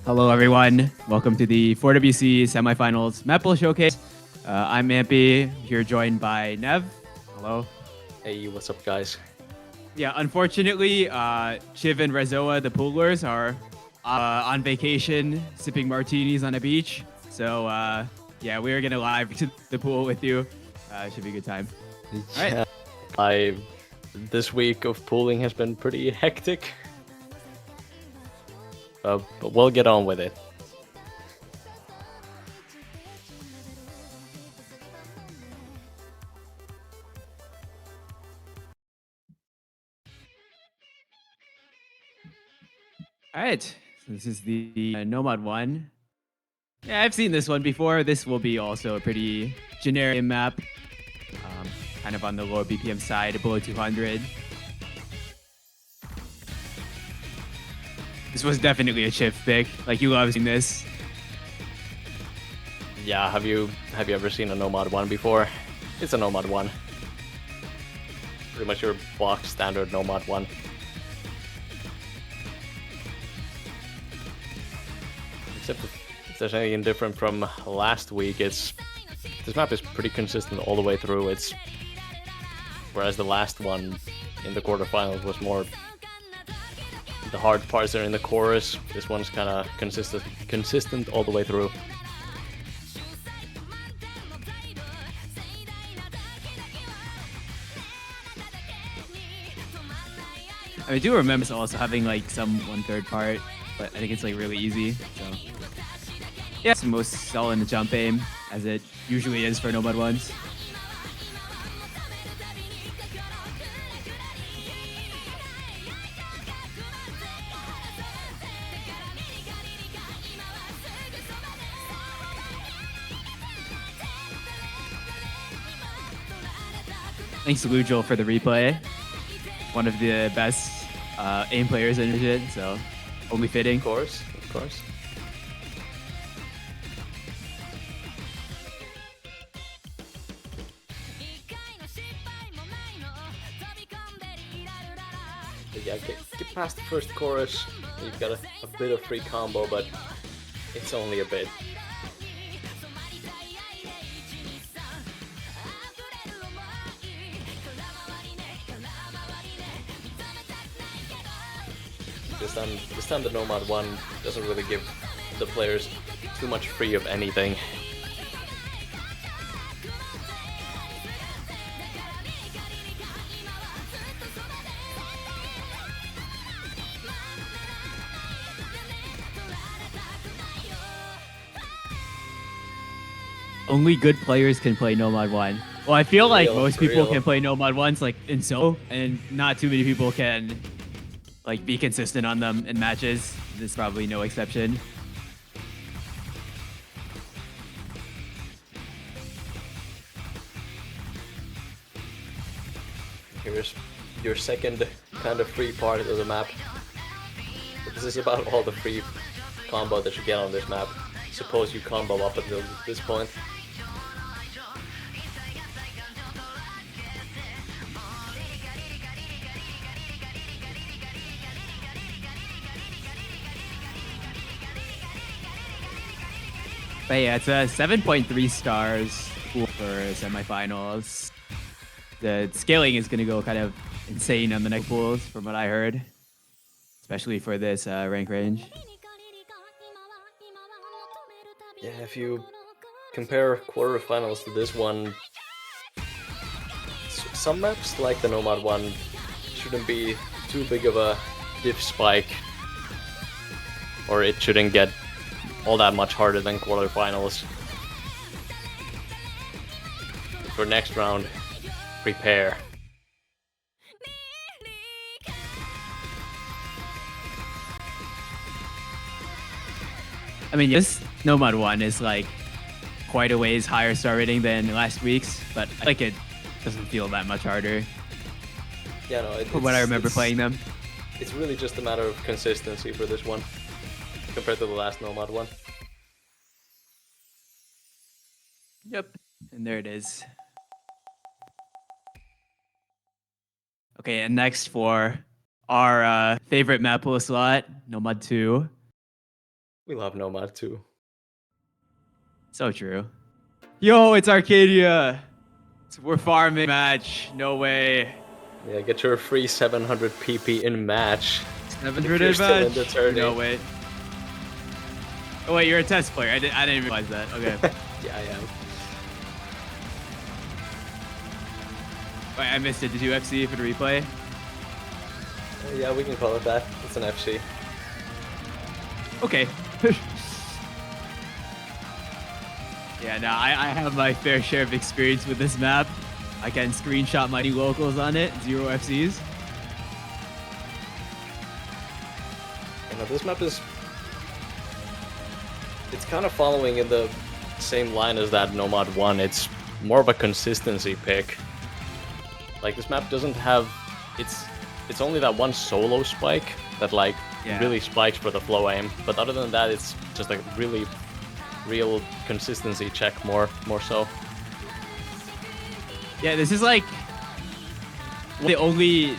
Hello, everyone. Welcome to the 4WC Semifinals Mappool Showcase. I'm Mampy, here joined by Nev. Hello. Hey, what's up, guys? Yeah, unfortunately, Chiv and Rezoa, the poolers, are on vacation, sipping martinis on a beach. So, yeah, we're going to live to the pool with you. Should be a good time. All right. This week of pooling has been pretty hectic. But we'll get on with it. All right. So this is the Nomad one. Yeah, I've seen this one before. This will be also a pretty generic map. Kind of on the lower BPM side, below 200. This was definitely a Chiv pick. Like, you love seeing this. Yeah, have you ever seen a Nomad 1 before? It's a Nomad 1. Pretty much your box standard Nomad 1. Except if there's anything different from last week, this map is pretty consistent all the way through. Whereas the last one in the quarterfinals was more the hard parts are in the chorus. This one's kind of consistent all the way through. I do remember this also having like some 1/3 part, but I think it's like really easy. So yeah, it's the most solid in the jump aim, as it usually is for Nomad ones. Thanks to Lujol for the replay. One of the best aim players in it, so only fitting. Of course. But yeah, get past the first chorus. You've got a bit of free combo, but it's only a bit. This time the Nomad 1 doesn't really give the players too much free of anything. Only good players can play Nomad 1. Well, I feel like most people can play Nomad 1s like in solo, and not too many people can like be consistent on them in matches. This is probably no exception. Here's your second kind of free part of the map. But this is about all the free combo that you get on this map. Suppose you combo up until this point. But yeah, it's a 7.3 stars for semifinals. The scaling is going to go kind of insane on the next pools, from what I heard, especially for this rank range. Yeah, if you compare quarterfinals to this one, some maps like the Nomad one shouldn't be too big of a diff spike, or it shouldn't get all that much harder than quarterfinals. For next round, prepare. I mean, this Nomad 1 is like quite a ways higher star rating than last week's, but I like it doesn't feel that much harder. Yeah, no, from what I remember playing them. It's really just a matter of consistency for this one, compared to the last Nomad one. Yep, and there it is. Okay, and next for our favorite Mappool slot, Nomad 2. We love Nomad too. So true. Yo, it's Arcadia. We're farming match. No way. Yeah, get your free 700 PP in match. If 700 you're in still in the match. tourney. No, wait. Oh, wait, you're a test player. I didn't realize that. Okay. Yeah, I am. Wait, I missed it. Did you FC for the replay? Yeah, we can call it that. It's an FC. Okay. Yeah, no, I have my fair share of experience with this map. I can screenshot my locals on it. 0 FCs. You know, this map is... It's kind of following in the same line as that Nomad 1. It's more of a consistency pick. Like, this map doesn't have... It's only that one solo spike that, like, really spikes for the flow aim. But other than that, it's just a really real consistency check more so. Yeah, this is like the only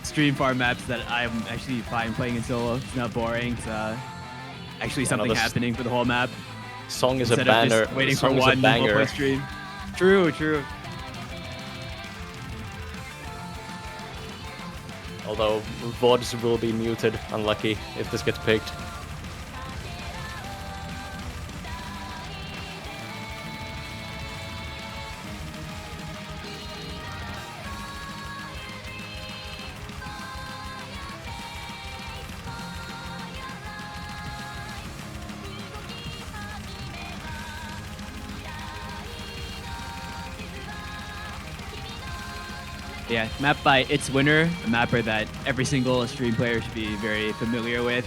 stream farm maps that I'm actually fine playing in solo. It's not boring. It's actually something happening for the whole map. Song is Instead a banner. Of just waiting for song one banger. play stream. True. Although VODs will be muted, unlucky if this gets picked. Yeah, mapped by Its Winner, a mapper that every single stream player should be very familiar with.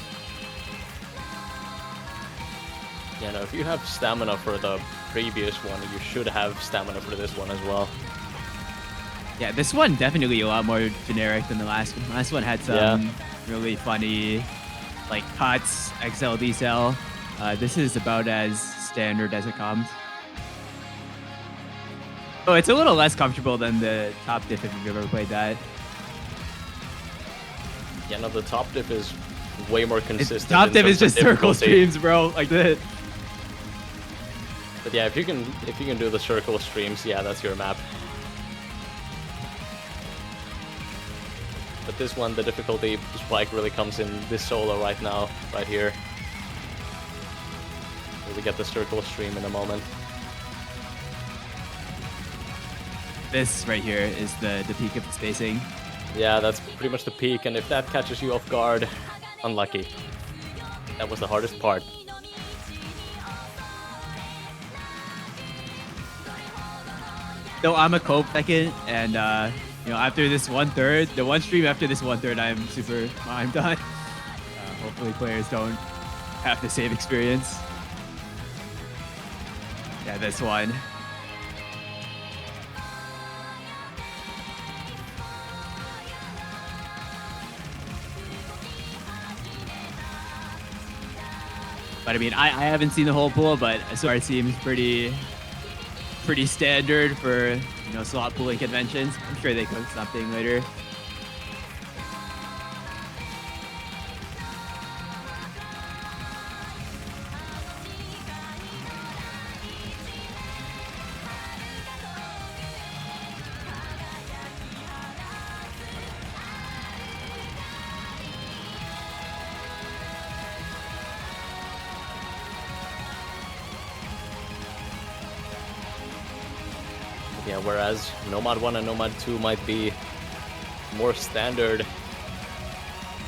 Yeah, no, if you have stamina for the previous one, you should have stamina for this one as well. Yeah, this one definitely a lot more generic than the last one. Last one had some really funny, like, cuts, XL, decel. This is about as standard as it comes. Oh, it's a little less comfortable than the top diff if you've ever played that. Yeah, no, the top diff is way more consistent. Top diff is just circle streams, bro, like that. But yeah, if you can do the circle streams, yeah, that's your map. But this one, the difficulty spike really comes in this solo right now, right here. We'll get the circle stream in a moment. This right here is the peak of the spacing. Yeah, that's pretty much the peak, and if that catches you off guard, unlucky. That was the hardest part. So I'm a cope second, and you know, after this 1/3, the one stream after this 1/3, I'm super mimed on. Hopefully players don't have the same experience. Yeah, this one. But I mean, I haven't seen the whole pool, but so far it seems pretty standard for, you know, slot pooling conventions. I'm sure they cook something later. Yeah, whereas Nomad 1 and Nomad 2 might be more standard,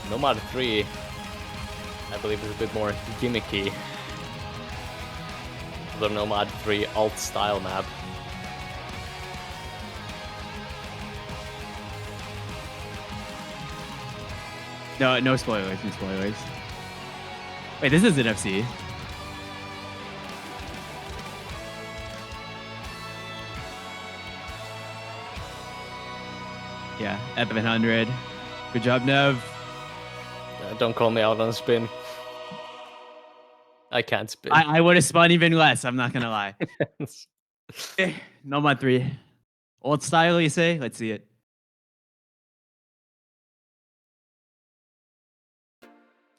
Nomad 3, I believe, is a bit more gimmicky. The Nomad 3 alt style map. No spoilers, no spoilers. Wait, this is an FC. Yeah, F100. Good job, Nev. Don't call me out on spin. I can't spin. I would have spun even less, I'm not gonna lie. Okay, Nomad 3. Old style, you say? Let's see it.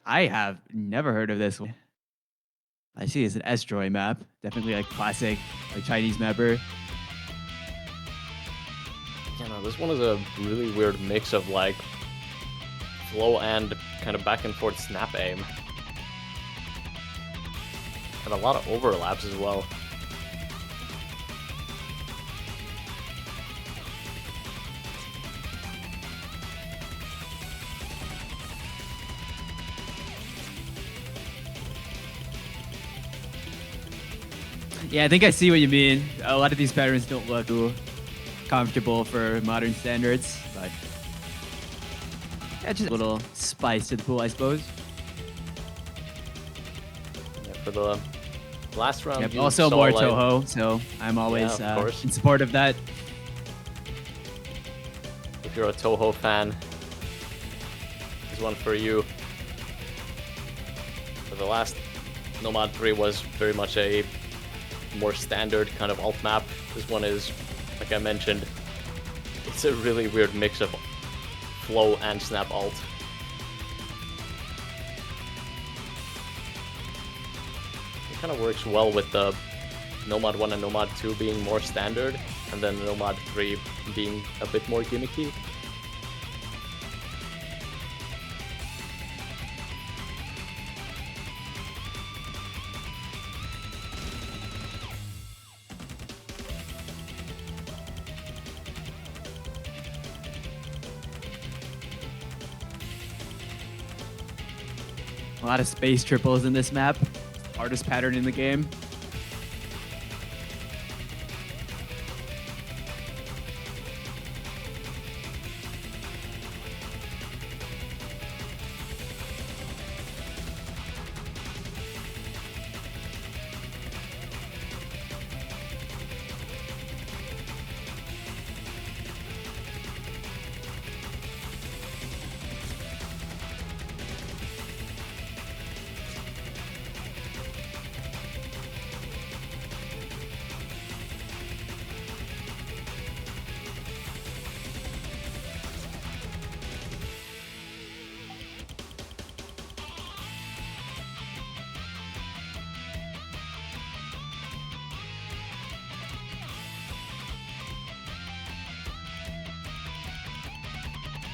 I have never heard of this one. I see it's an S-Droid map. Definitely like classic, like Chinese mapper. Yeah, no, this one is a really weird mix of like flow and kind of back and forth snap aim. And a lot of overlaps as well. Yeah, I think I see what you mean. A lot of these patterns don't look too comfortable for modern standards, but yeah, just a little spice to the pool, I suppose. Yeah, for the last round, Yep, you also saw, more like, Toho, so I'm always of course. in support of that. If you're a Toho fan, this one for you. For the last Nomad 3 was very much a more standard kind of alt map. This one is, like I mentioned, it's a really weird mix of flow and snap alt. It kind of works well with the Nomad 1 and Nomad 2 being more standard, and then Nomad 3 being a bit more gimmicky. A lot of space triples in this map. Hardest pattern in the game.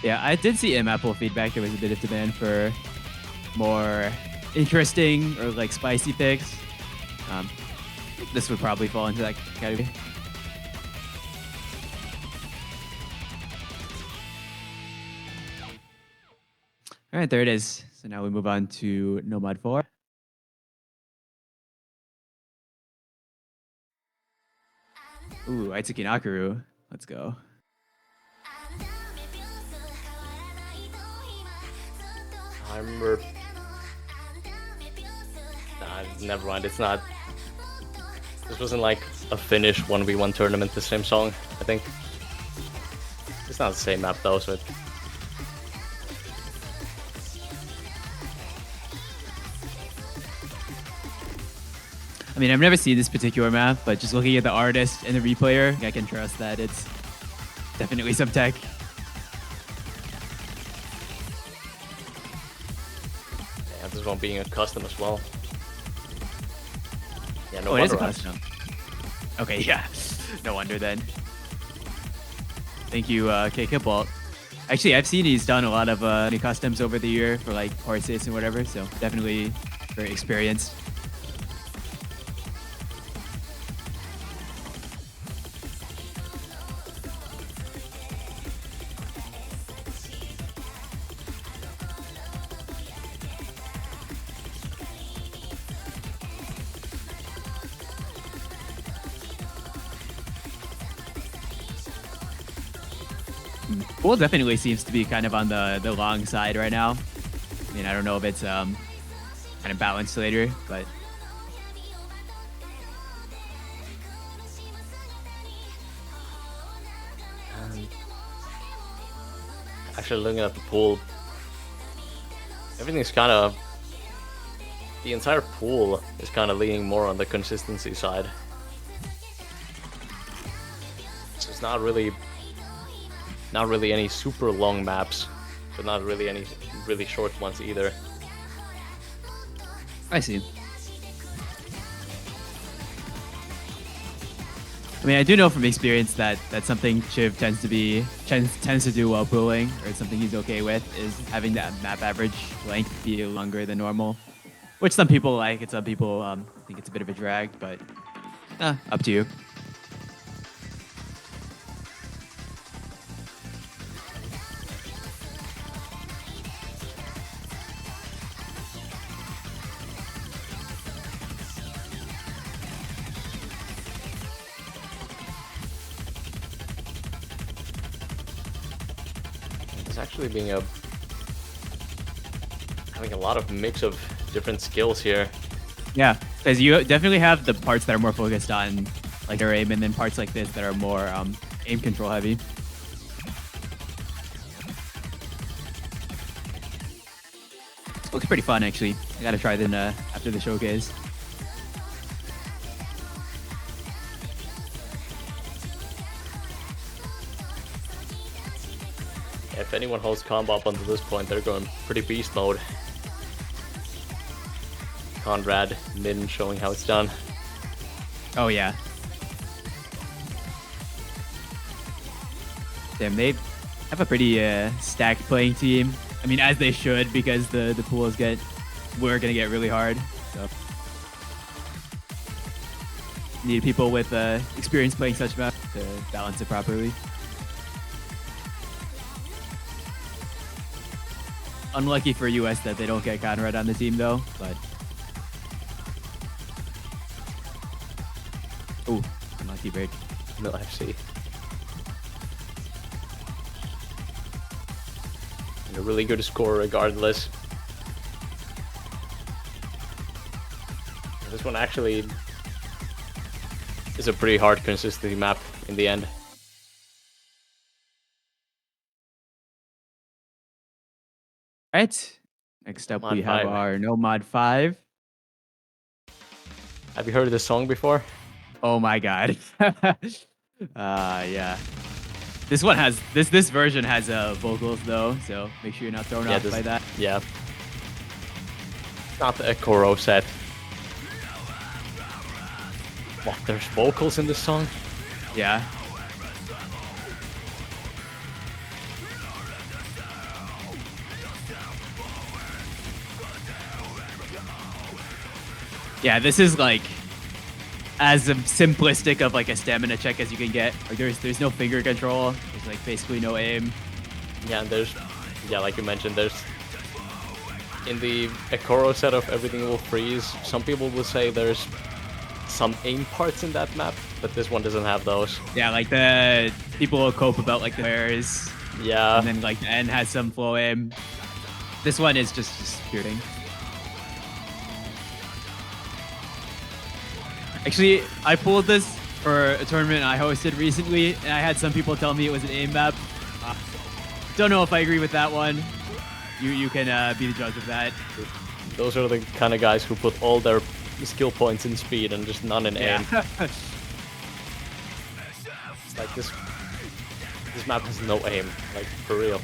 Yeah, I did see in Mappool feedback there was a bit of demand for more interesting or like spicy picks. This would probably fall into that category. All right, there it is. So now we move on to Nomad 4. Ooh, Aitsuki Nakaru. Let's go. I remember... Nah, never mind, it's not... This wasn't like a Finnish 1v1 tournament, the same song, I think. It's not the same map though, so it... I mean, I've never seen this particular map, but just looking at the artist and the replayer, I can trust that it's definitely some tech. Yeah, this one being a custom as well. Yeah, no it is a wonder. custom. Okay, yeah. No wonder then. Thank you, K Kipwalt. Actually, I've seen he's done a lot of new customs over the year for like horses and whatever, so definitely very experienced. Pool definitely seems to be kind of on the long side right now. I mean, I don't know if it's kind of balanced later, but Actually, looking at the pool, everything's kind of... The entire pool is kind of leaning more on the consistency side. So it's not really any super long maps, but not really any really short ones either. I see. I mean, I do know from experience that that's something Chiv tends to do while pooling, or it's something he's okay with, is having that map average length be longer than normal, which some people like, and some people think it's a bit of a drag, but up to you. It's actually having a lot of mix of different skills here. Yeah, because you definitely have the parts that are more focused on like your aim, and then parts like this that are more aim control heavy. This looks pretty fun, actually. I gotta try them after the showcase. If anyone holds combo up until this point, they're going pretty beast mode. Conrad, Min showing how it's done. Oh yeah. Damn, they have a pretty stacked playing team. I mean, as they should, because the pools we're gonna get really hard. So need people with experience playing such maps to balance it properly. Unlucky for US that they don't get Conrad on the team though, but oh, unlucky break. No FC. And a really good score regardless. This one actually is a pretty hard consistency map in the end. Alright. Next up we have 5. our No Mod 5. Have you heard of this song before? Oh my god. Yeah. This one has this version has vocals though, so make sure you're not thrown off by that. Yeah. Not a Koro set. What, there's vocals in this song? Yeah. Yeah, this is like as simplistic of like a stamina check as you can get. Like there's no finger control. There's like basically no aim. Yeah, and like you mentioned, there's in the Ekoro setup everything will freeze. Some people will say there's some aim parts in that map, but this one doesn't have those. Yeah, like the people will cope about like the pairs. Yeah. And then like the N has some flow aim. This one is just shooting. Actually, I pulled this for a tournament I hosted recently, and I had some people tell me it was an aim map. Don't know if I agree with that one. You can be the judge of that. Those are the kind of guys who put all their skill points in speed and just none in aim. It's like this map has no aim, like for real.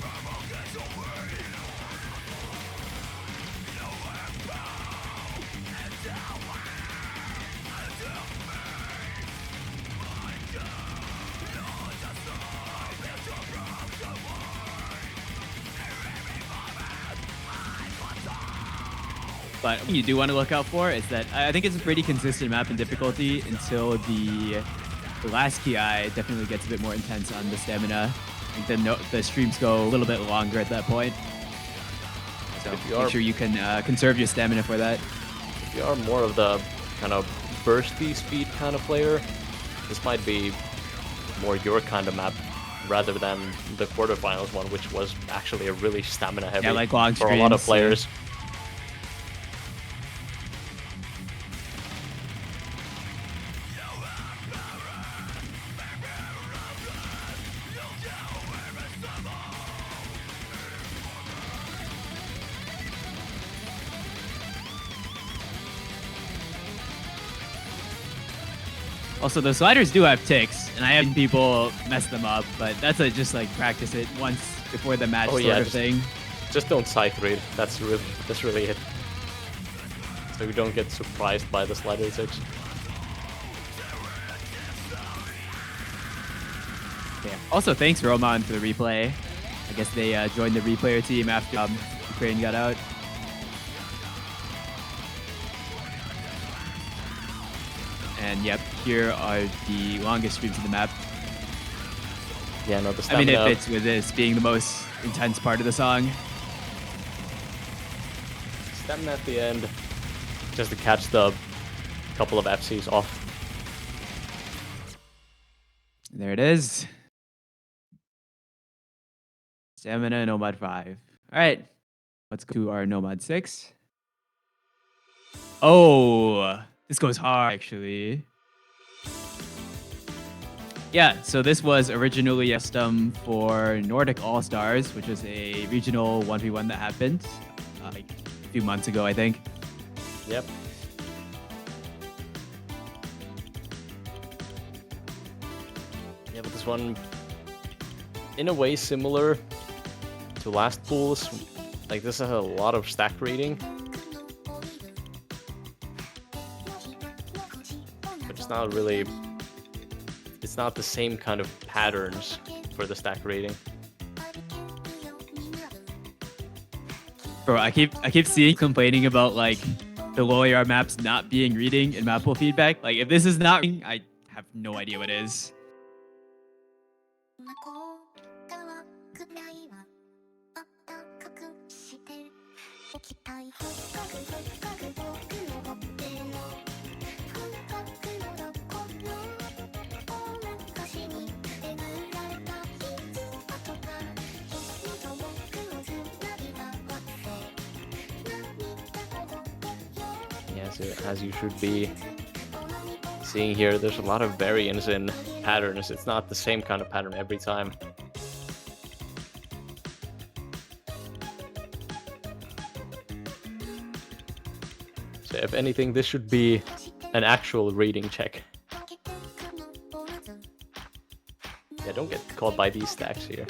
But what you do want to look out for is that I think it's a pretty consistent map in difficulty until the last KI definitely gets a bit more intense on the stamina. I think the streams go a little bit longer at that point. So make sure you can conserve your stamina for that. If you are more of the kind of bursty speed kind of player, this might be more your kind of map rather than the quarterfinals one, which was actually a really stamina heavy like long for a lot of players. Also, the sliders do have ticks, and I have seen people mess them up, but that's just like practice it once before the match sort of thing. Just don't sight read. That's really it. So you don't get surprised by the slider ticks. Yeah. Also, thanks Roman for the replay. I guess they joined the replayer team after Ukraine got out. And yep, here are the longest streams of the map. Yeah, no, the I mean, stamina. it fits with this being the most intense part of the song. Stamina at the end, just to catch the couple of FCs off. There it is. Stamina Nomad 5. All right, let's go to our Nomad 6. Oh, this goes hard, actually. Yeah, so this was originally a custom for Nordic All-Stars, which was a regional 1v1 that happened like a few months ago, I think. Yep. Yeah, but this one, in a way, similar to last pools. Like, this has a lot of stack rating. But it's not really... It's not the same kind of patterns for the stack rating. Bro, I keep seeing complaining about like the low AR maps not being reading in Mappool feedback. Like if this is not reading, I have no idea what is. As you should be seeing here, there's a lot of variance in patterns. It's not the same kind of pattern every time. So if anything, this should be an actual reading check. Yeah, don't get caught by these stacks here.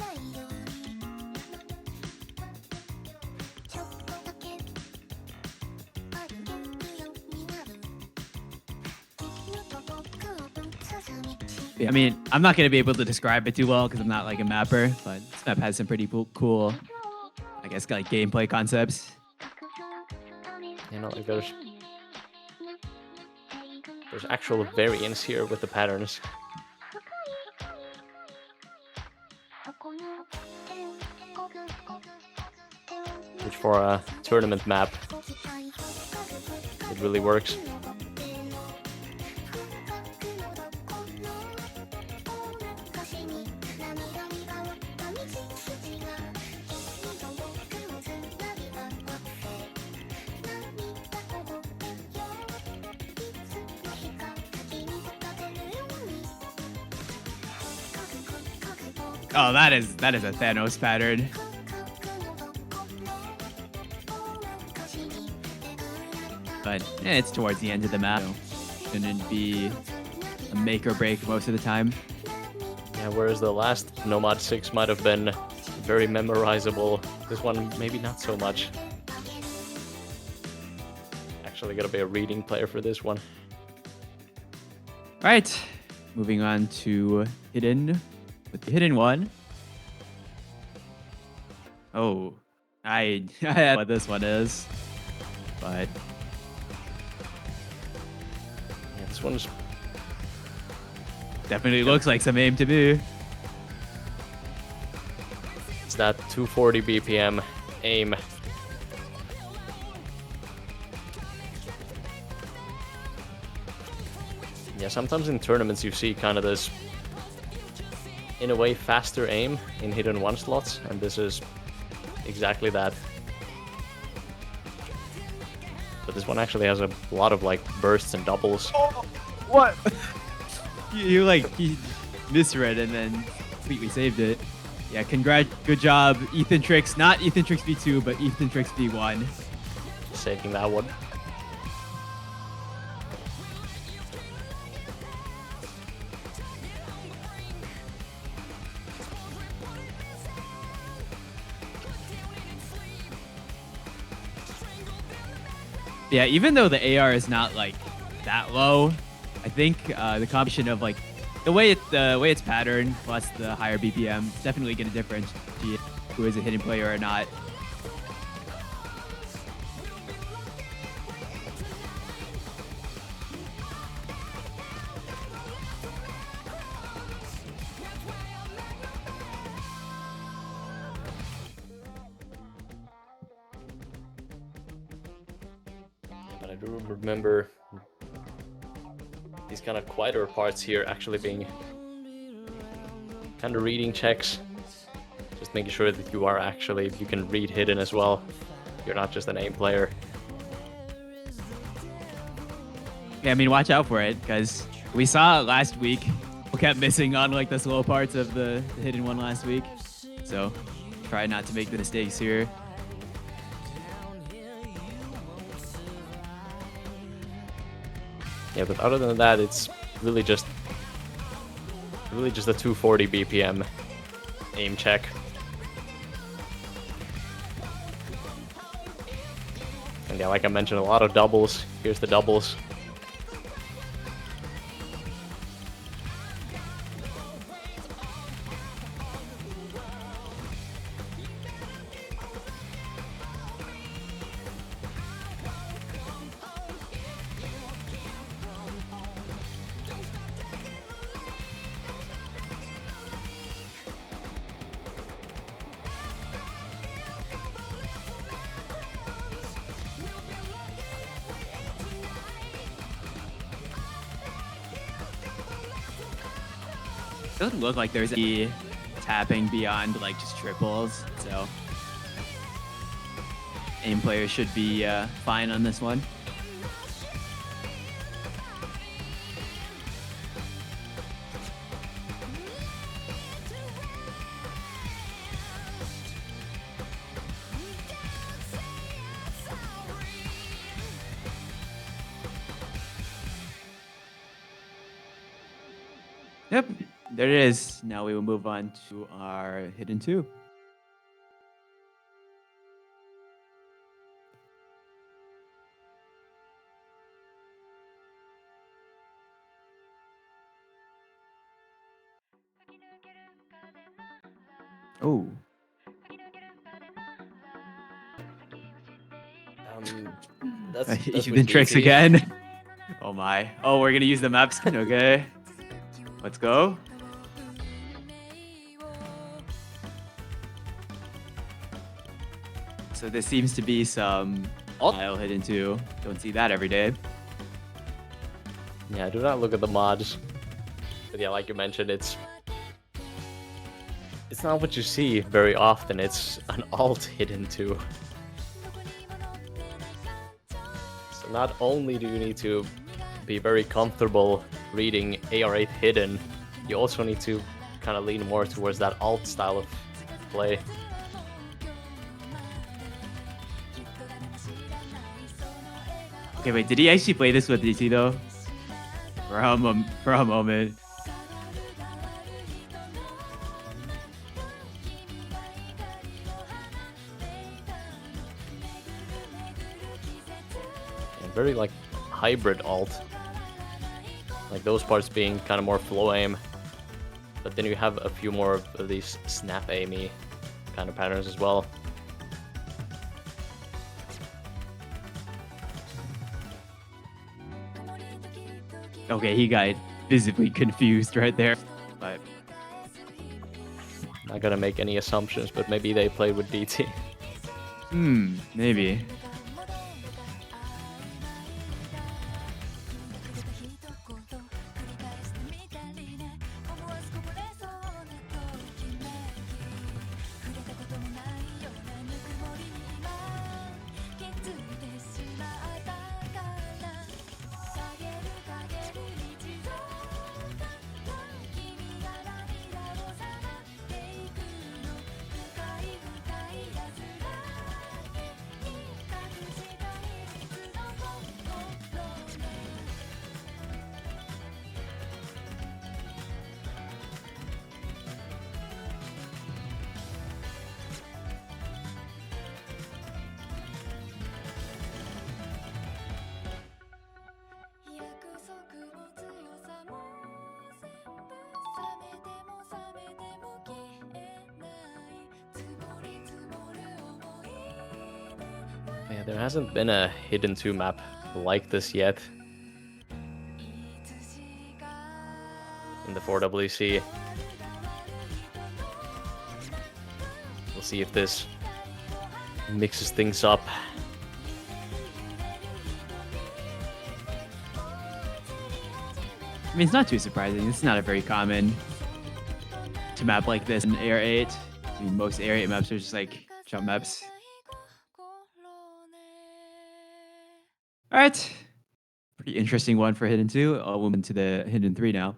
I mean, I'm not going to be able to describe it too well because I'm not like a mapper, but this map has some pretty cool, I guess, like gameplay concepts. You know, like there's actual variance here with the patterns. Which for a tournament map, it really works. Oh, that is a Thanos pattern. But it's towards the end of the map. So shouldn't be a make or break most of the time. Yeah, whereas the last Nomad 6 might have been very memorizable, this one maybe not so much. Actually gotta be a reading player for this one. Alright, moving on to Hidden with the Hidden one. Oh, I know what this one is, but yeah, this one's definitely looks like some aim to me. It's that 240 BPM aim. Yeah, sometimes in tournaments you see kind of this, in a way, faster aim in Hidden 1 slots, and this is exactly that. But this one actually has a lot of like bursts and doubles. Oh, what? you misread and then completely saved it. Yeah, good job, Ethan Tricks. Not Ethan Tricks V2, but Ethan Tricks V1. Saving that one. Yeah, even though the AR is not like that low, I think the combination of like the way it's patterned plus the higher BPM, it's definitely going to differentiate who is a hidden player or not. But I do remember these kind of quieter parts here actually being kind of reading checks. Just making sure that you can read hidden as well. You're not just an aim player. Yeah, I mean, watch out for it, because we saw it last week. We kept missing on like the slow parts of the hidden one last week. So try not to make the mistakes here. Yeah, but other than that, it's really just a 240 BPM aim check. And yeah, like I mentioned, a lot of doubles. Here's the doubles. Doesn't look like there's any tapping beyond like just triples, so aim players should be fine on this one. Yep, there it is. Now we will move on to our hidden two. Oh, That's even tricks again. Oh my. Oh, we're gonna use the maps. Okay. Let's go. So this seems to be some style hidden too. Don't see that every day. Yeah, do not look at the mods. But yeah, like you mentioned, it's not what you see very often. It's an alt hidden too. So not only do you need to be very comfortable reading AR8 hidden, you also need to kind of lean more towards that alt style of play. Okay, wait, did he actually play this with DC though? For a moment. And very like hybrid alt. Like those parts being kind of more flow aim. But then you have a few more of these snap aimy kind of patterns as well. Okay, he got visibly confused right there. But Not gonna make any assumptions, but maybe they played with DT. Maybe. Yeah, there hasn't been a Hidden 2 map like this yet in the 4WC. We'll see if this mixes things up. I mean, it's not too surprising. It's not a very common to map like this in Air 8. I mean, most Air 8 maps are just like jump maps. All right. Pretty interesting one for Hidden 2. I'll move into the Hidden 3 now.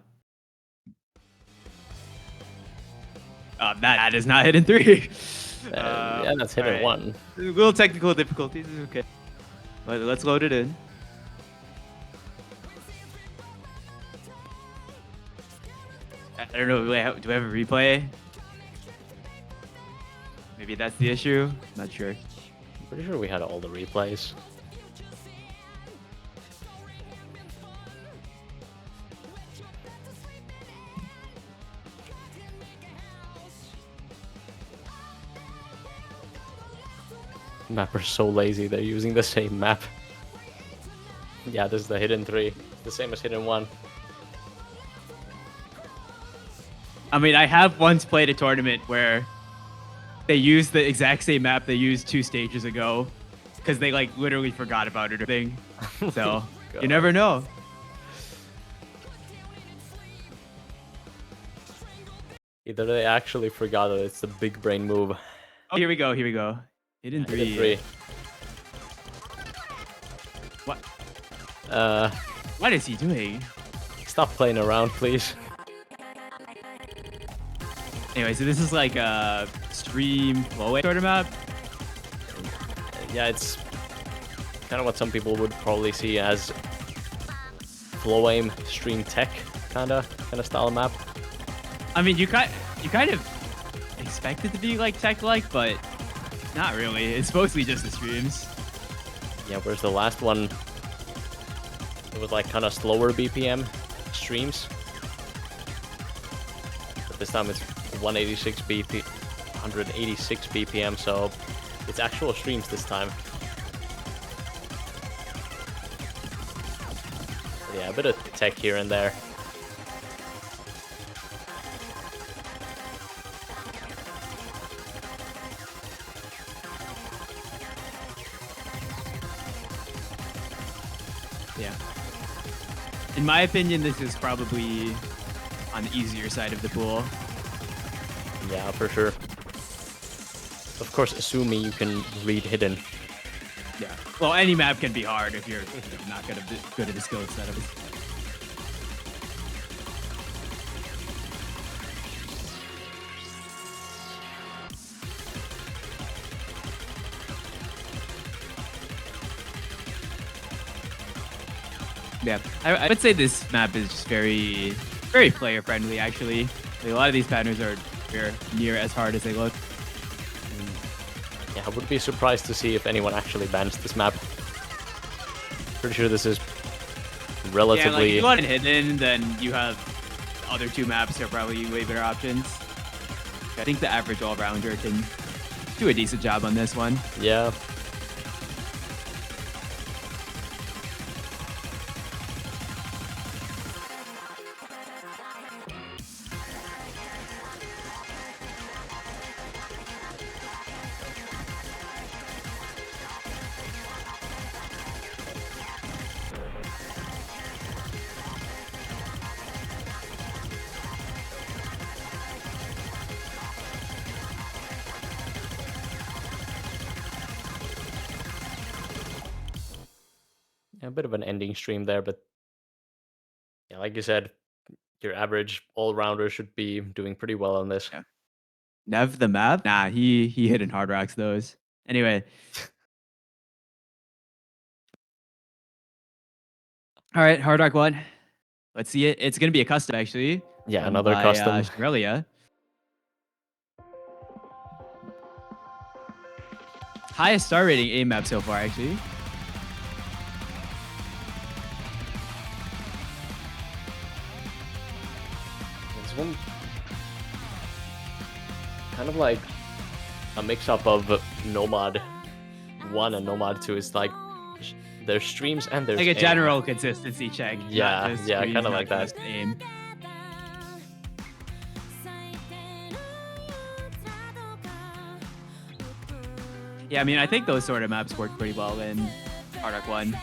That is not Hidden 3. Yeah, that's Hidden right. 1. A little technical difficulties. Okay. Let's load it in. I don't know. Do I have a replay? Maybe that's the issue. Not sure. Pretty sure we had all the replays. Mapper's so lazy, they're using the same map. Yeah, this is the Hidden 3. The same as Hidden 1. I mean, I have once played a tournament where they used the exact same map they used 2 stages ago because they like literally forgot about it or thing. So you never know. Either they actually forgot or it's the big brain move. Oh, here we go. Here we go. Hidden 3. Hidden 3. What? What is he doing? Stop playing around, please. Anyway, so this is like a stream flow sort of map. Yeah, it's kind of what some people would probably see as flow aim stream tech kind of style map. I mean, you kind of expect it to be like tech-like, but not really. It's mostly just the streams. Yeah, whereas the last one, it was like kind of slower BPM streams. But this time it's 186 BPM, so it's actual streams this time. But yeah, a bit of tech here and there. Yeah. In my opinion, this is probably on the easier side of the pool. Yeah, for sure. Of course, assuming you can read Hidden. Yeah. Well, any map can be hard if you're not good at the skill set of it. Yeah, I would say this map is just very, very player friendly. Actually, like, a lot of these patterns are near as hard as they look. Yeah, I would be surprised to see if anyone actually bans this map. Pretty sure this is relatively... Yeah, like if you want it hidden, then you have the other 2 maps are probably way better options. I think the average all-rounder can do a decent job on this one. Yeah. A bit of an ending stream there, but yeah, like you said, your average all-rounder should be doing pretty well on this. Yeah. Nev the map? Nah, he hit in hard rocks those. Anyway. All right, hard rock 1. Let's see it. It's gonna be a custom actually. Yeah, another custom. Australia. Highest star rating A map so far actually. This one kind of like a mix-up of Nomad 1 and Nomad 2 is like their streams and their Like a aim. general consistency check. Yeah, not just yeah, streams, kinda not like that. just aim. Yeah, I mean, I think those sort of maps work pretty well in Hard Rock 1.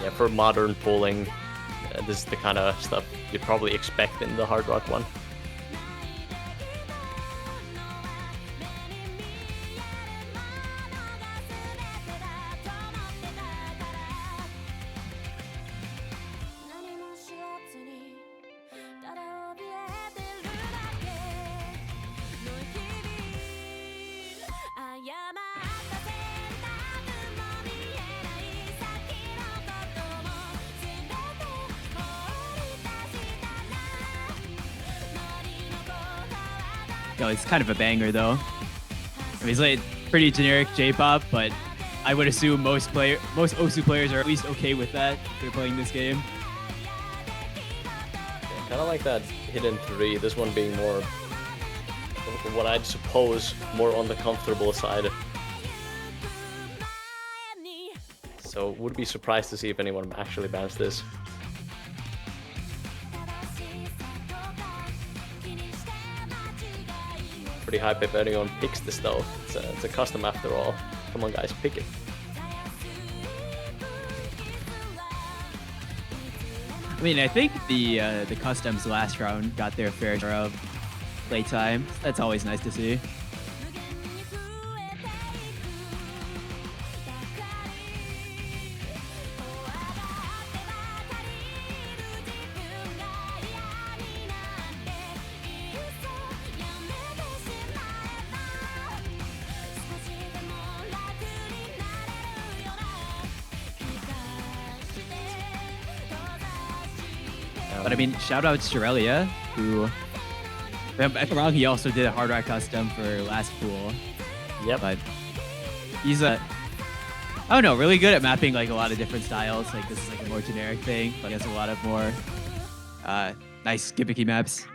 Yeah, for modern pooling, this is the kind of stuff you'd probably expect in the Hard Rock 1. Yo, it's kind of a banger though. I mean, it's like pretty generic J-pop, but I would assume most Osu players are at least okay with that if they're playing this game. Yeah, kind of like that Hidden 3, this one being more, what I'd suppose, more on the comfortable side. So would be surprised to see if anyone actually bans this. Pretty hype if anyone picks this though. It's a custom after all. Come on guys, pick it. I mean, I think the customs last round got their fair share of playtime. That's always nice to see. But I mean, shout out to Aurelia, who, if I'm wrong, he also did a Hard Rock custom for last pool. Yep. But he's I don't know, really good at mapping like a lot of different styles. Like this is like a more generic thing, but he has a lot of more nice gimmicky maps.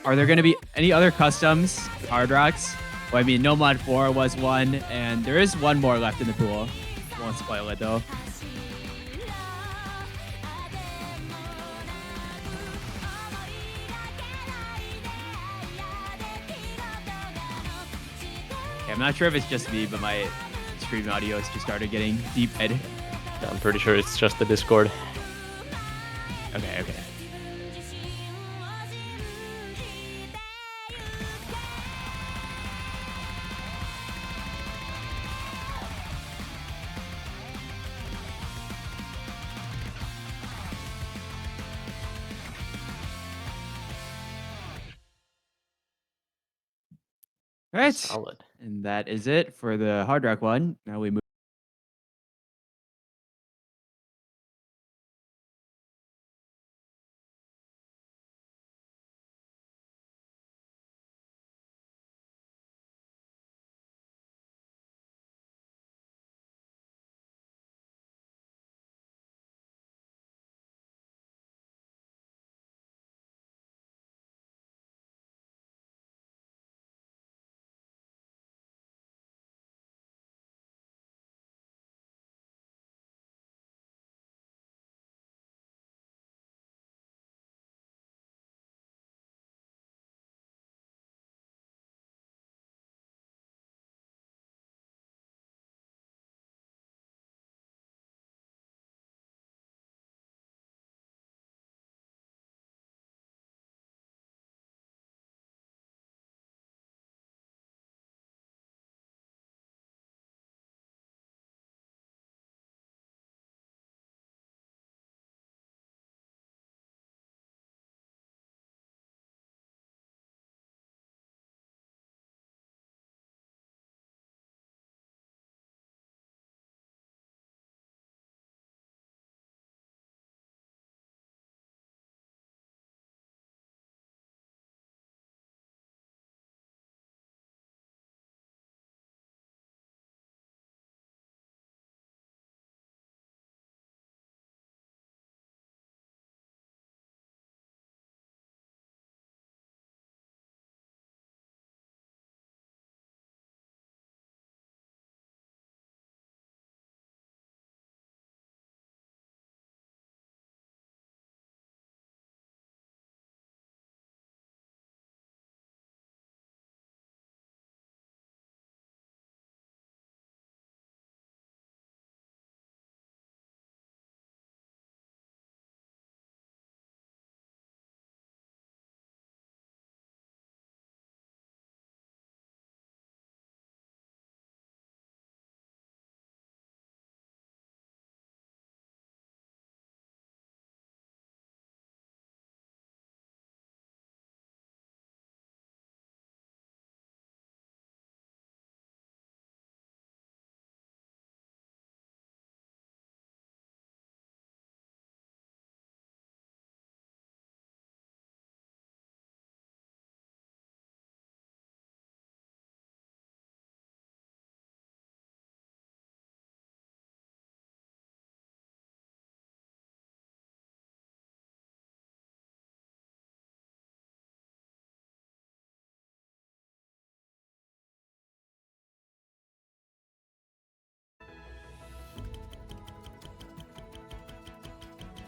Are there going to be any other customs Hard Rocks? Well, I mean, Nomad 4 was one, and there is one more left in the pool. Won't spoil it though. Okay, I'm not sure if it's just me, but my stream audio has just started getting deep red. I'm pretty sure it's just the Discord. Okay. All right. Solid. And that is it for the Hard Rock one. Now we move.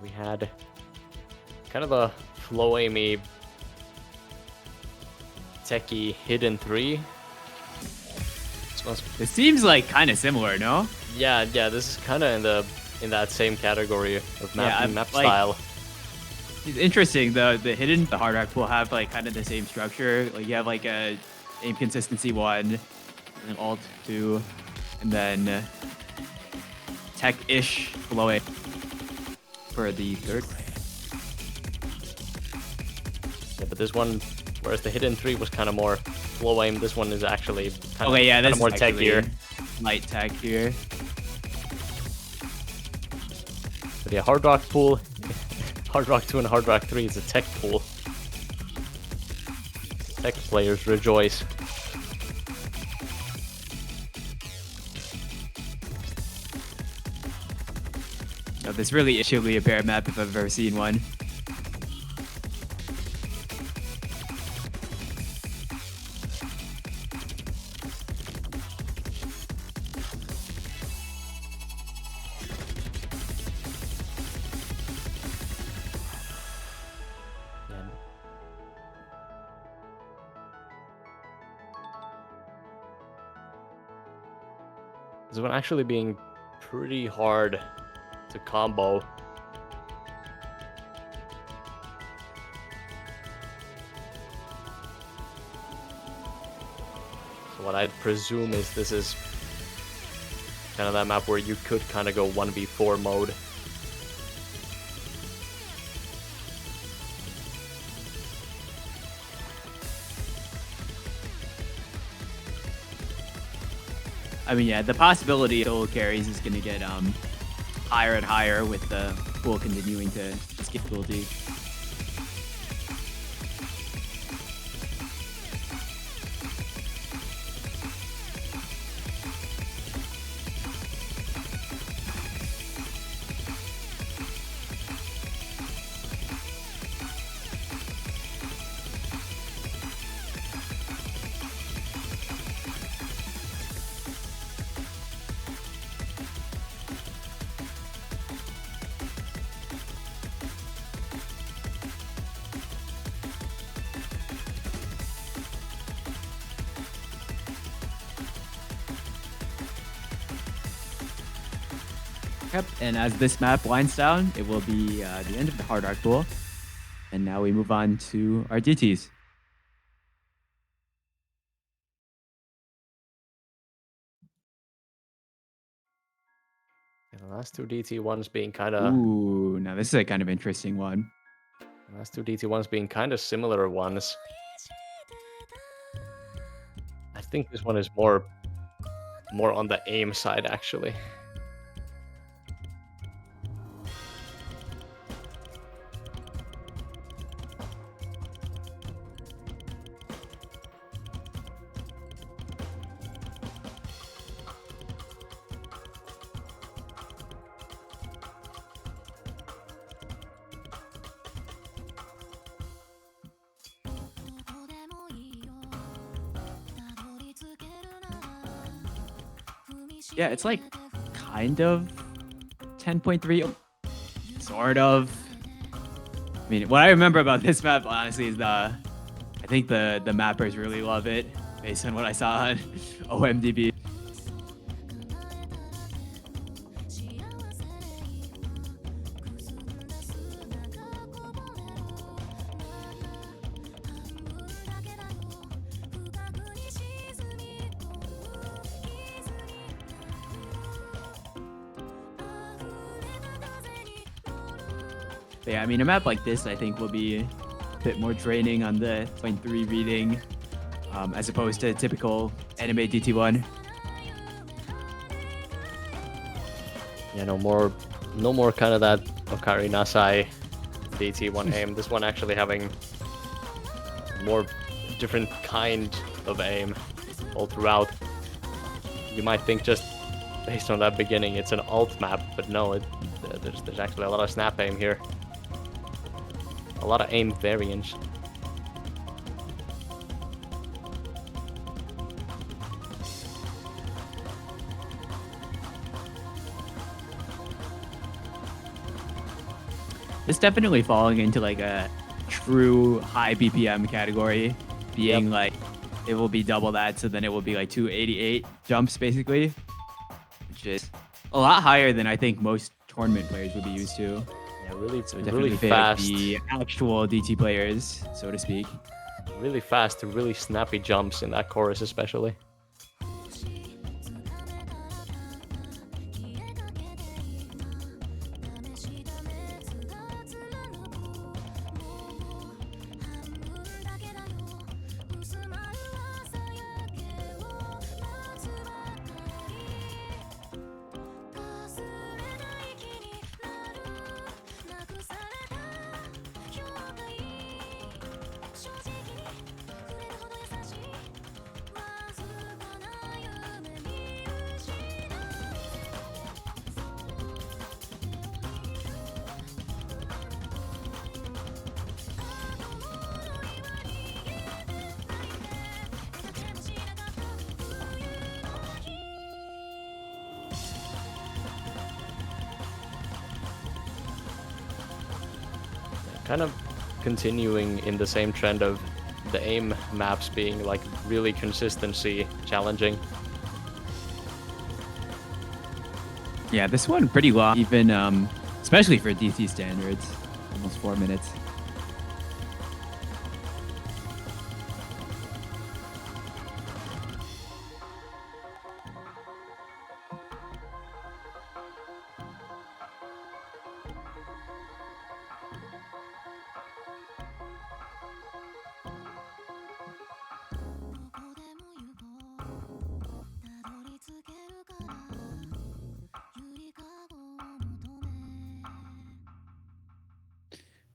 We had kind of a flow aimy, techie hidden 3. It seems like kind of similar, no? Yeah, this is kind of in that same category of map like, style. It's interesting. The hidden, the hard rock will have like kind of the same structure. Like you have like a aim consistency 1, and alt 2, and then tech-ish flow aim for the third. Yeah, but this one, whereas the hidden 3 was kind of more flow aim, this one is actually kind of more tech here. Light tech here. But yeah, hard rock pool, hard rock 2 and hard rock 3 is a tech pool. Tech players rejoice. No, this really is truly a bear map if I've ever seen one. This one actually being pretty hard to combo. So what I'd presume is this is kind of that map where you could kind of go 1v4 mode. I mean, yeah, the possibility of solo carries is going to get higher and higher with the pool continuing to skip difficulty. Yep, and as this map winds down, it will be the end of the hard rock pool. And now we move on to our DTs. And the last two DT1s being kind of... Ooh, now this is a kind of interesting one. The last two DT1s being kind of similar ones. I think this one is more on the aim side, actually. Yeah, it's like kind of 10.3, sort of. I mean, what I remember about this map, honestly, is I think the mappers really love it, based on what I saw on OMDB. But yeah, I mean, a map like this, I think, will be a bit more draining on the 0.3 reading, as opposed to typical anime DT1. Yeah, no more kind of that Okari Nasai DT1 aim. This one actually having more different kind of aim all throughout. You might think just based on that beginning it's an alt map, but no, there's actually a lot of snap aim here. A lot of aim variance. It's definitely falling into like a true high BPM category, being like it will be double that, so then it will be like 288 jumps basically, which is a lot higher than I think most tournament players would be used to. Yeah, really, So really definitely fast. the actual DT players, so to speak. Really fast, really snappy jumps in that chorus especially. Kind of continuing in the same trend of the aim maps being like really consistency challenging. Yeah, this one pretty long, even especially for DT standards, almost 4 minutes.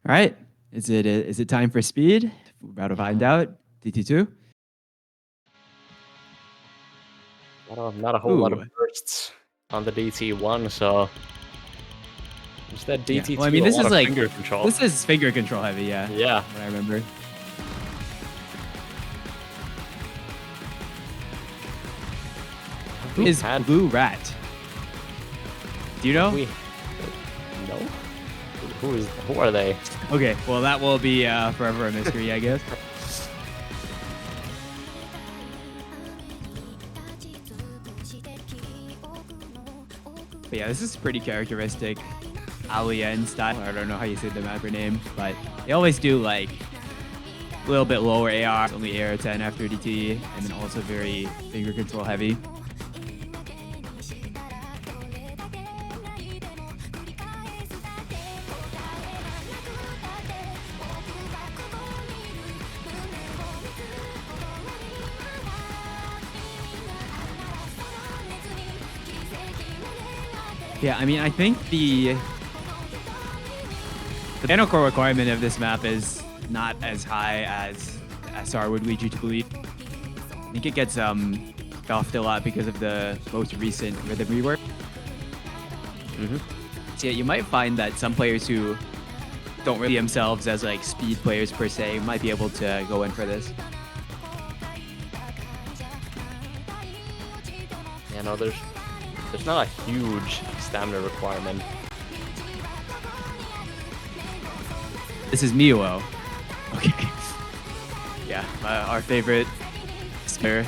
All right, is it time for speed? We're about to find out. DT2. Not a whole lot of bursts on the DT1, so instead DT2 Yeah. Well, I mean, this a lot is of like finger control. This is finger control heavy, yeah. Yeah. What I remember. Who is Blue Rat? Do you know? No. Who are they? Okay, well that will be forever a mystery, I guess. But yeah, this is pretty characteristic Alien style. I don't know how you say the mapper name, but they always do like a little bit lower AR, only AR 10 after DT, and then also very finger control heavy. Yeah, I mean, I think the nano core requirement of this map is not as high as SR would lead you to believe. I think it gets buffed a lot because of the most recent rhythm rework. So yeah, you might find that some players who don't really see themselves as like speed players per se might be able to go in for this. Yeah, no, there's not a huge stamina requirement. This is Miwo. Okay. Yeah, our favorite spare.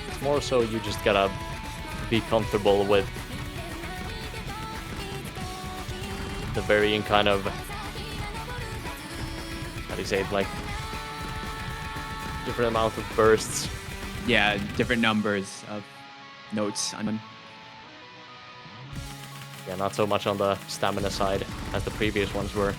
It's more so you just gotta be comfortable with the varying kind of, how do you say it, like different amount of bursts. Yeah, different numbers of notes on. Yeah, not so much on the stamina side as the previous ones were.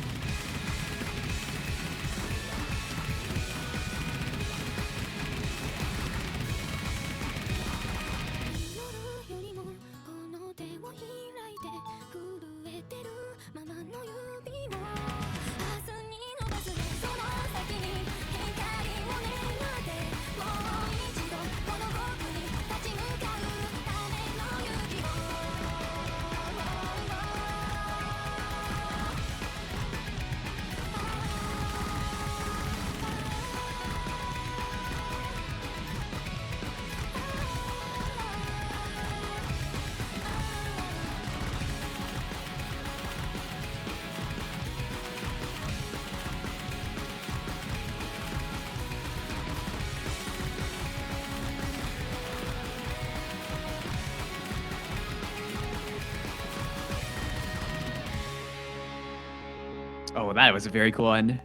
Oh, that was a very cool one.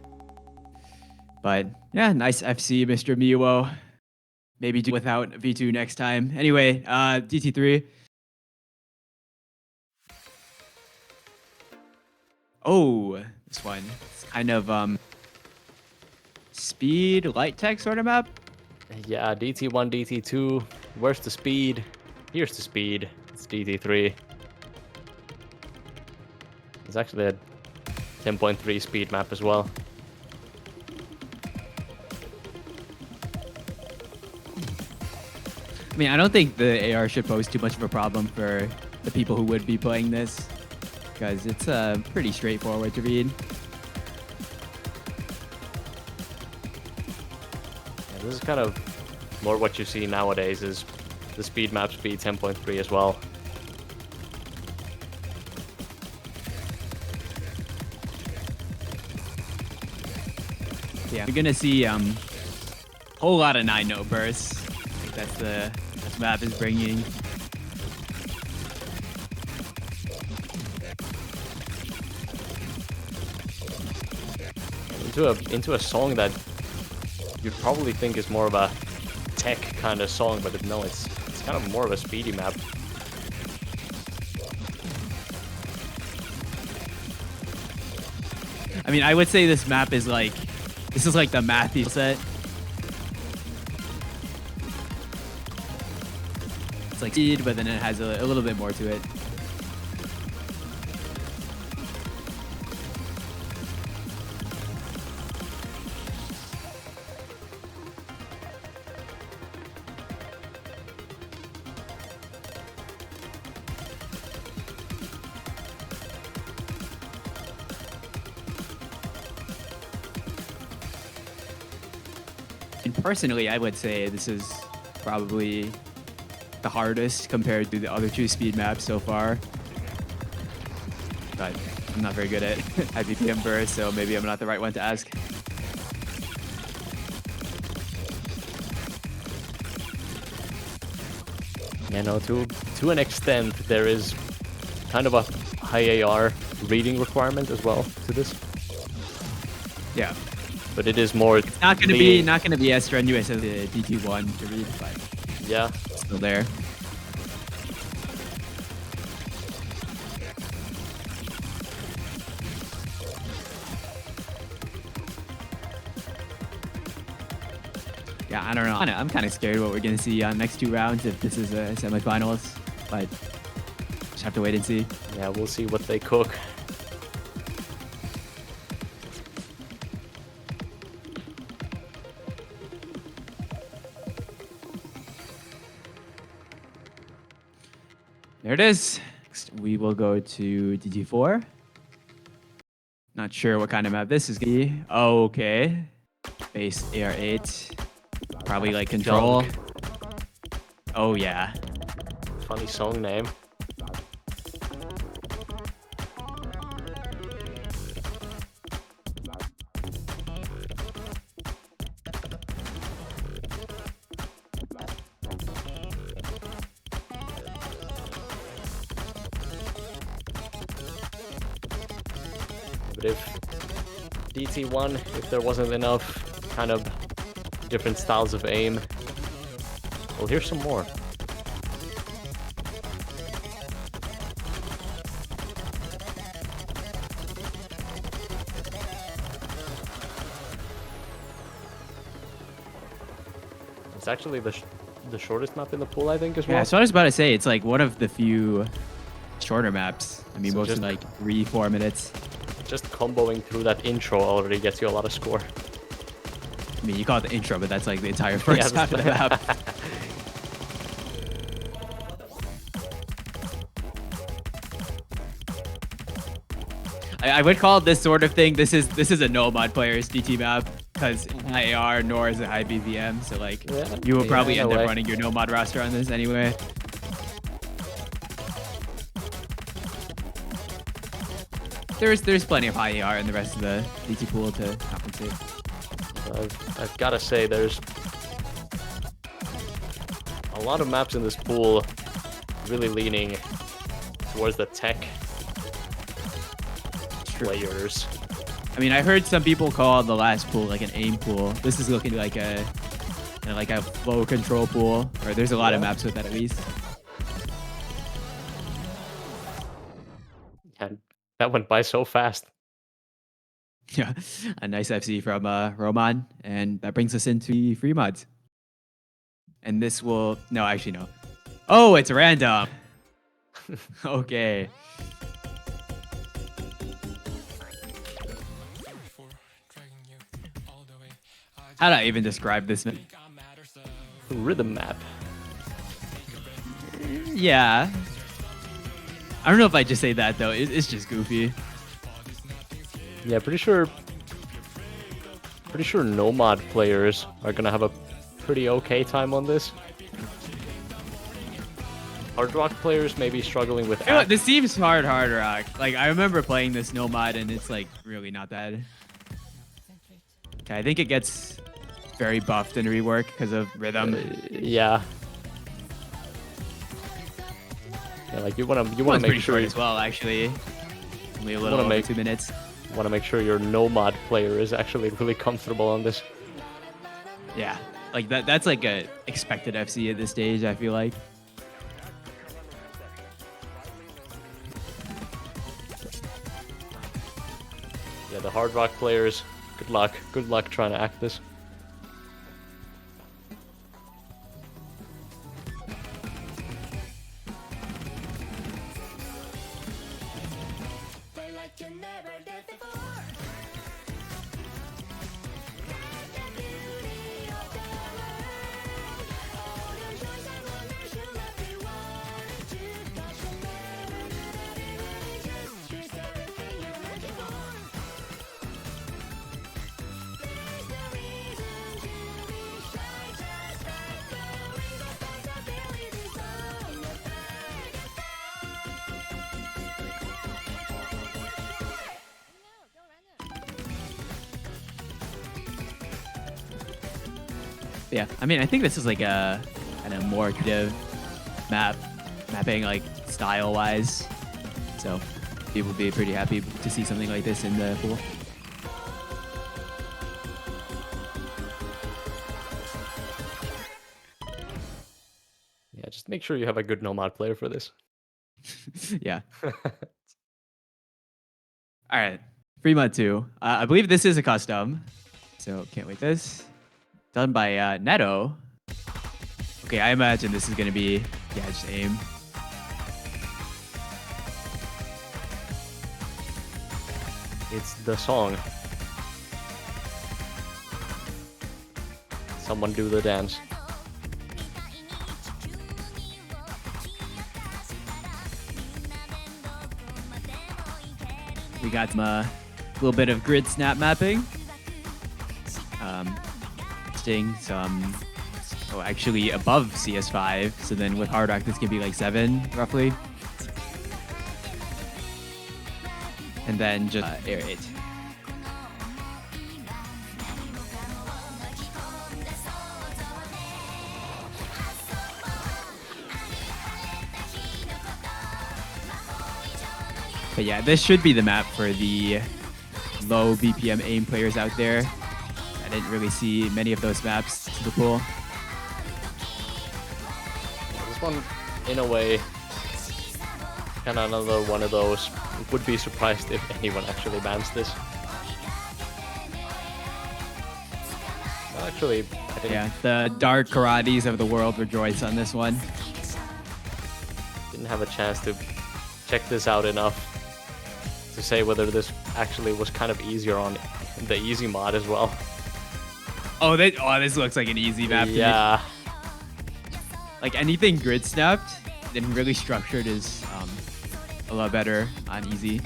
But yeah, nice FC, Mr. Miwo. Maybe do without V2 next time. Anyway, DT3. Oh, this one. It's kind of speed, light tech sort of map. Yeah, DT1, DT2. Where's the speed? Here's the speed. It's DT3. It's actually a 10.3 speed map as well. I mean, I don't think the AR should pose too much of a problem for the people who would be playing this, because it's pretty straightforward to read. Yeah, this is kind of more what you see nowadays is the speed maps be 10.3 as well. Yeah, you're gonna see whole lot of 9-note bursts. I think that's this map is bringing. Into a song that you'd probably think is more of a tech kind of song, but no, it's kind of more of a speedy map. I mean, I would say this map is like, this is like the mathy set. It's like speed, but then it has a little bit more to it. And personally, I would say this is probably the hardest compared to the other two speed maps so far. But I'm not very good at IBPM burst, so maybe I'm not the right one to ask. You know, to an extent, there is kind of a high AR reading requirement as well to this. Yeah. But it is more. It's not gonna be as strenuous as the DT1 to read, but yeah, still there. Yeah, I don't know. I'm kind of scared what we're gonna see on next 2 rounds if this is a semifinals, but just have to wait and see. Yeah, we'll see what they cook. There it is. Next, we will go to DT4. Not sure what kind of map this is gonna be. Oh, okay. Base AR8. Probably like control. Junk. Oh yeah. Funny song name. But if DT1, if there wasn't enough kind of different styles of aim, well, here's some more. It's actually the shortest map in the pool, I think, as well. Yeah, so I was about to say, it's like one of the few shorter maps. I mean, So most just- like 3-4 minutes. Just comboing through that intro already gets you a lot of score. I mean, you call it the intro, but that's like the entire first Yeah, half of the map. I would call this sort of thing. This is a no mod player's DT map because high AR nor is it high BVM. So like Yeah, you will probably in a end up way. running your no mod roster on this anyway. There's plenty of high AR in the rest of the DT pool to compensate. I've got to say, there's a lot of maps in this pool really leaning towards the tech players. I mean, I heard some people call the last pool like an aim pool. This is looking like a flow control pool, or there's a lot of maps with that at least. And that went by so fast. Yeah, a nice FC from Roman, and that brings us into the free mods. And this will actually no. Oh, it's random. Okay. How do I even describe this? Rhythm map. Yeah. I don't know if I just say that though. It's just goofy. Yeah, pretty sure Nomad players are gonna have a pretty okay time on this. Hard Rock players may be struggling with. You know what, this seems hard rock. Like I remember playing this Nomad and it's like really not that. Okay, I think it gets very buffed and reworked because of rhythm. Yeah. Yeah, like you wanna make pretty sure short as well actually. Only a little over 2 minutes. Want to make sure your Nomad player is actually really comfortable on this. Yeah, like that's like a expected FC at this stage, I feel like. Yeah, the Hard Rock players, good luck. Good luck trying to act this. Yeah, I mean, I think this is like a kind of more creative mapping, like style-wise. So people would be pretty happy to see something like this in the pool. Yeah, just make sure you have a good Nomad player for this. Yeah. All right, free mod 2. I believe this is a custom, so can't wait this. Done by Neto. Okay, I imagine this is gonna be, yeah, just aim. It's the song. Someone do the dance. We got a little bit of grid snap mapping. Some, actually above CS5. So then with Hard Rock, this can be like 7 roughly. And then just air 8. But yeah, this should be the map for the low BPM aim players out there. I didn't really see many of those maps to the pool. This one, in a way, kind of another one of those. Would be surprised if anyone actually bans this. Well, actually, I think Yeah, the dark karates of the world rejoice on this one. didn't have a chance to check this out enough to say whether this actually was kind of easier on the easy mod as well. Oh, this looks like an easy map to me. Yeah. Like anything grid snapped and really structured is a lot better on easy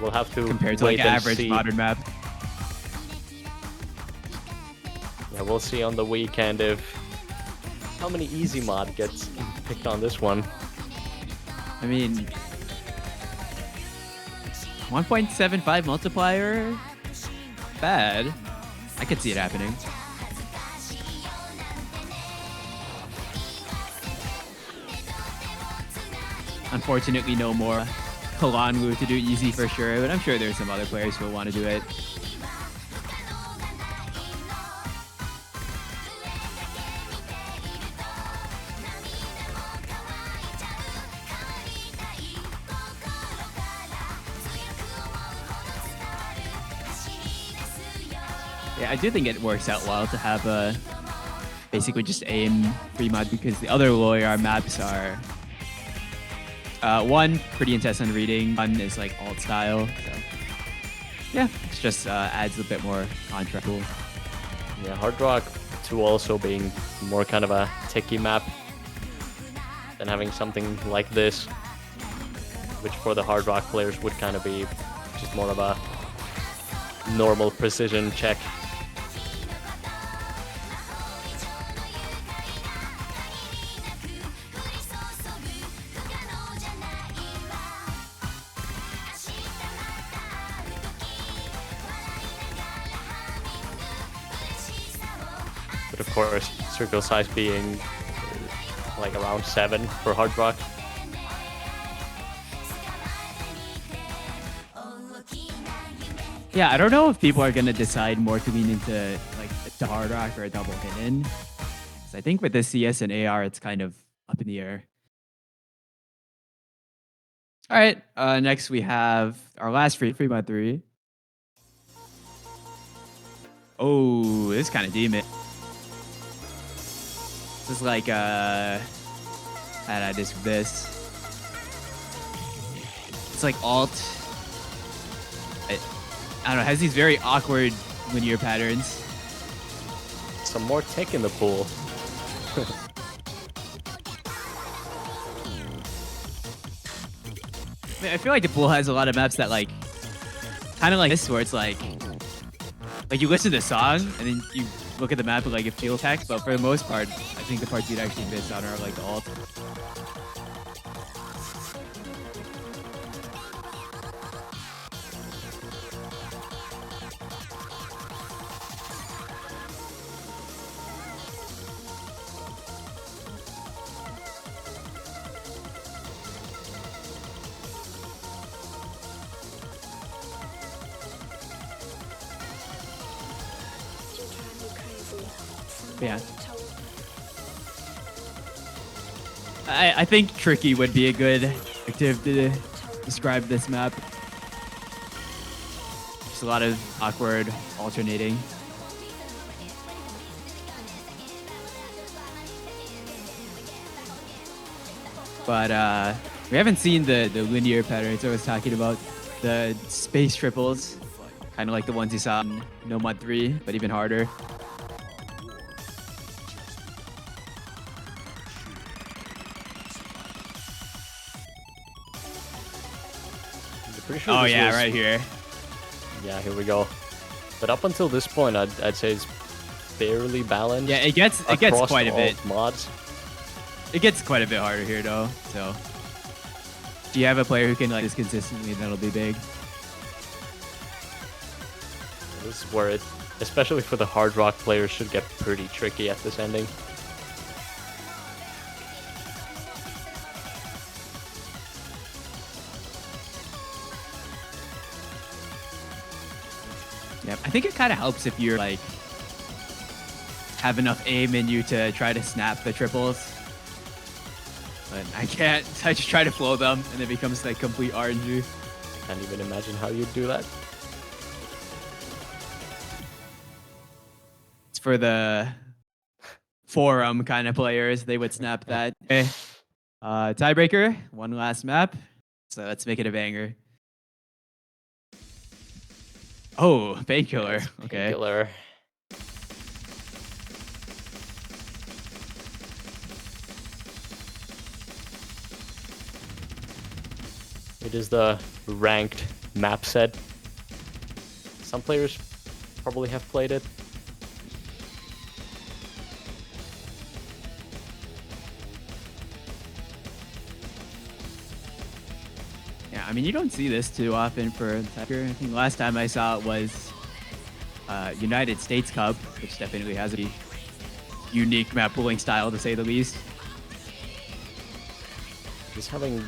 We'll have to compared to like wait an and average see. modern map. Yeah, we'll see on the weekend if how many easy mod gets picked on this one. I mean, 1.75 multiplier, bad. I could see it happening. Unfortunately, no more Kalanglu to do easy for sure, but I'm sure there's some other players who will want to do it. Yeah, I do think it works out well to have a basically just aim free mod because the other Loyar maps are one pretty intense on reading, one is like alt style. So yeah, it just adds a bit more contrast. Cool. Yeah, Hard Rock 2 also being more kind of a techie map than having something like this, which for the Hard Rock players would kind of be just more of a normal precision check. But of course, circle size being like around 7 for Hard Rock. Yeah, I don't know if people are gonna decide more to lean into like a Hard Rock or a double hidden. So I think with the CS and AR, it's kind of up in the air. All right, next we have our last free mod 3. Oh, this is kind of demon. This is like how did I describe this? It's like alt. I don't know. It has these very awkward linear patterns. Some more tech in the pool. I feel like the pool has a lot of maps that like, kind of like this, where it's like you listen to the song and then you look at the map and like it feels tech, but for the most part, I think the parts you'd actually miss on are like the alt. Yeah. I think tricky would be a good adjective to describe this map. Just a lot of awkward alternating. But we haven't seen the linear patterns I was talking about. The space triples, kind of like the ones you saw in No Mod 3, but even harder. Pretty sure oh yeah, was, right here. Yeah, here we go. But up until this point, I'd say it's fairly balanced. Yeah, it gets quite a bit. Mods. It gets quite a bit harder here though. So, do you have a player who can like this consistently? That'll be big. This is where it, especially for the Hard Rock players, should get pretty tricky at this ending. Yeah, I think it kind of helps if you're like have enough aim in you to try to snap the triples. But I can't. I just try to flow them, and it becomes like complete RNG. Can't even imagine how you'd do that. It's for the forum kind of players. They would snap that. Okay. Tiebreaker. One last map. So let's make it a banger. Oh, Painkiller. Okay. Painkiller. It is the ranked map set. Some players probably have played it. Yeah, I mean, you don't see this too often for Tiger. I think last time I saw it was United States Cup, which definitely has a unique map pooling style to say the least. He's having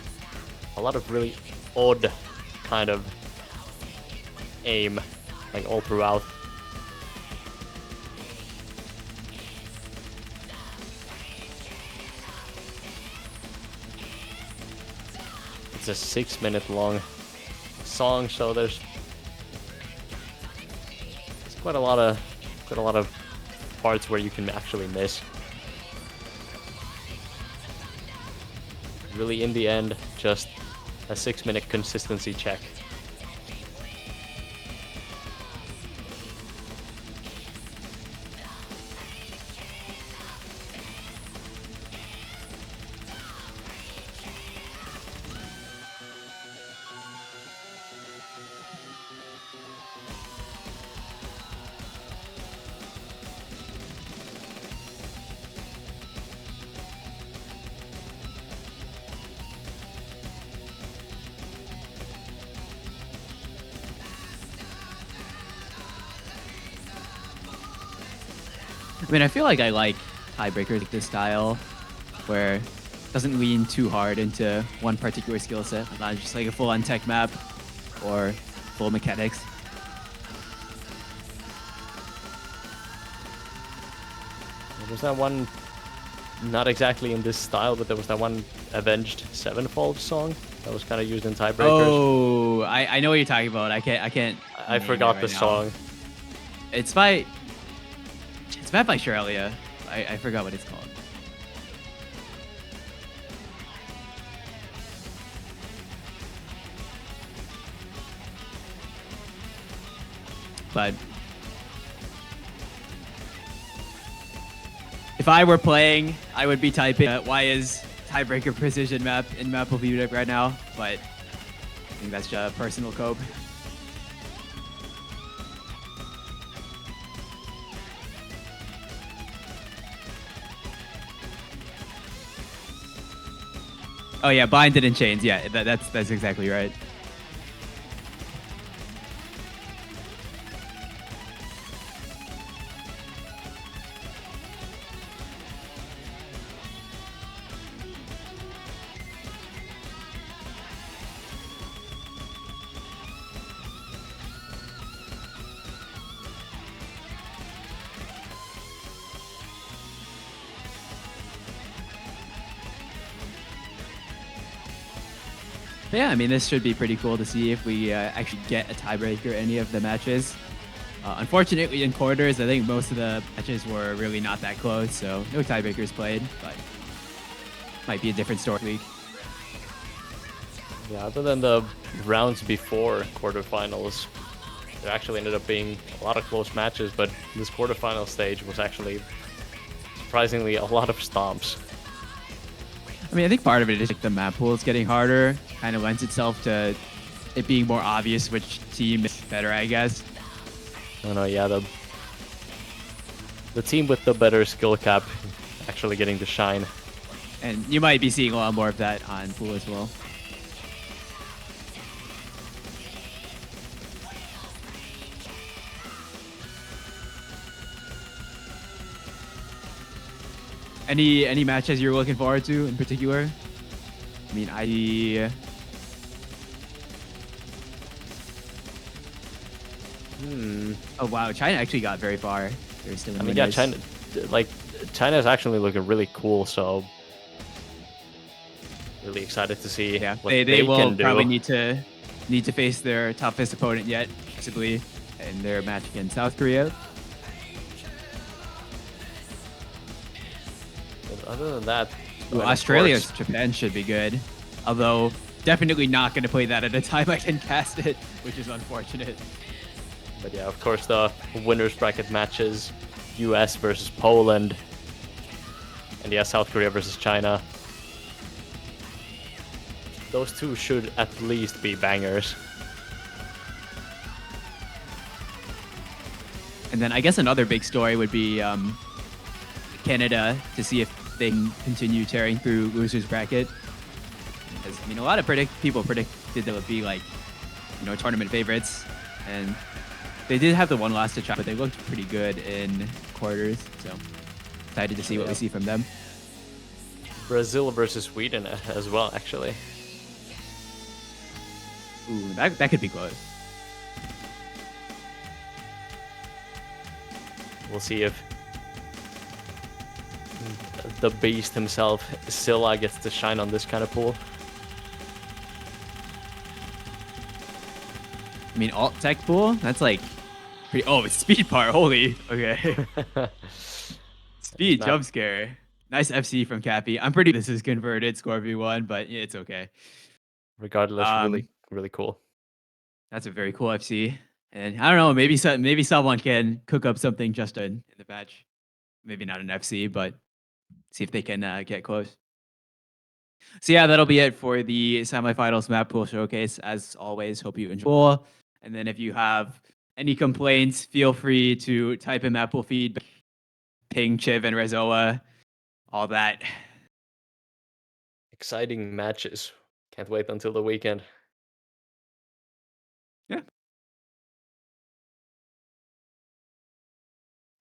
a lot of really odd kind of aim, like all throughout. It's a 6-minute long song, so there's quite a lot of parts where you can actually miss. Really, in the end, just a 6-minute consistency check. I mean, I feel like I like tiebreakers like this style, where it doesn't lean too hard into one particular skill set, not just like a full-on tech map or full mechanics. There was that one, not exactly in this style, but there was that one Avenged Sevenfold song that was kind of used in tiebreakers. Oh, I know what you're talking about. I can't. I forgot right the now. song. It's by Shrelia. I forgot what it's called. But if I were playing, I would be typing why is tiebreaker precision map in Mappool right now, but I think that's just a personal cope. Oh yeah, binded and chains. Yeah, that's exactly right. But yeah, I mean, this should be pretty cool to see if we actually get a tiebreaker any of the matches. Unfortunately, in quarters, I think most of the matches were really not that close, so no tiebreakers played, but might be a different story week. Yeah, other than the rounds before quarterfinals, there actually ended up being a lot of close matches, but this quarterfinal stage was actually surprisingly a lot of stomps. I mean, I think part of it is like the map pool is getting harder, kind of lends itself to it being more obvious which team is better, I guess. I don't know, yeah, the team with the better skill cap actually getting to shine. And you might be seeing a lot more of that on pool as well. Any matches you're looking forward to in particular? I mean, Oh wow, China actually got very far. They're still in I mean, winners. yeah, China's actually looking really cool, so really excited to see what they will can do. probably need to face their toughest opponent yet, possibly in their match against South Korea. But other than that, Well, Australia, Japan should be good, although definitely not going to play that at a time I can cast it, which is unfortunate. But yeah, of course, the winners bracket matches, US versus Poland, and yeah, South Korea versus China. Those two should at least be bangers. And then I guess another big story would be Canada, to see if they can continue tearing through losers bracket. Because, I mean, a lot of people predicted they would be like, tournament favorites, and they did have the one loss to try, but they looked pretty good in quarters. So excited to see what we see from them. Brazil versus Sweden as well, actually. Ooh, that could be close. We'll see if the beast himself, Scylla, gets to shine on this kind of pool. I mean, alt tech pool. That's like pretty. Oh, it's speed part. Holy. Okay. Speed Map, jump scare. Nice FC from Cappy. I'm pretty. This is converted score v1, but yeah, it's okay. regardless, really, Um, really cool. that's a very cool FC. And I don't know, maybe someone can cook up something just in the patch. Maybe not an FC, but see if they can get close. So yeah, that'll be it for the semifinals map pool showcase. As always, hope you enjoy. And then if you have any complaints, feel free to type in map pool feedback, ping Chiv and Rezoa, all that. Exciting matches. Can't wait until the weekend. Yeah.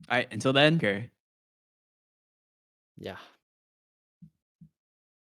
All right. Until then, okay. Yeah.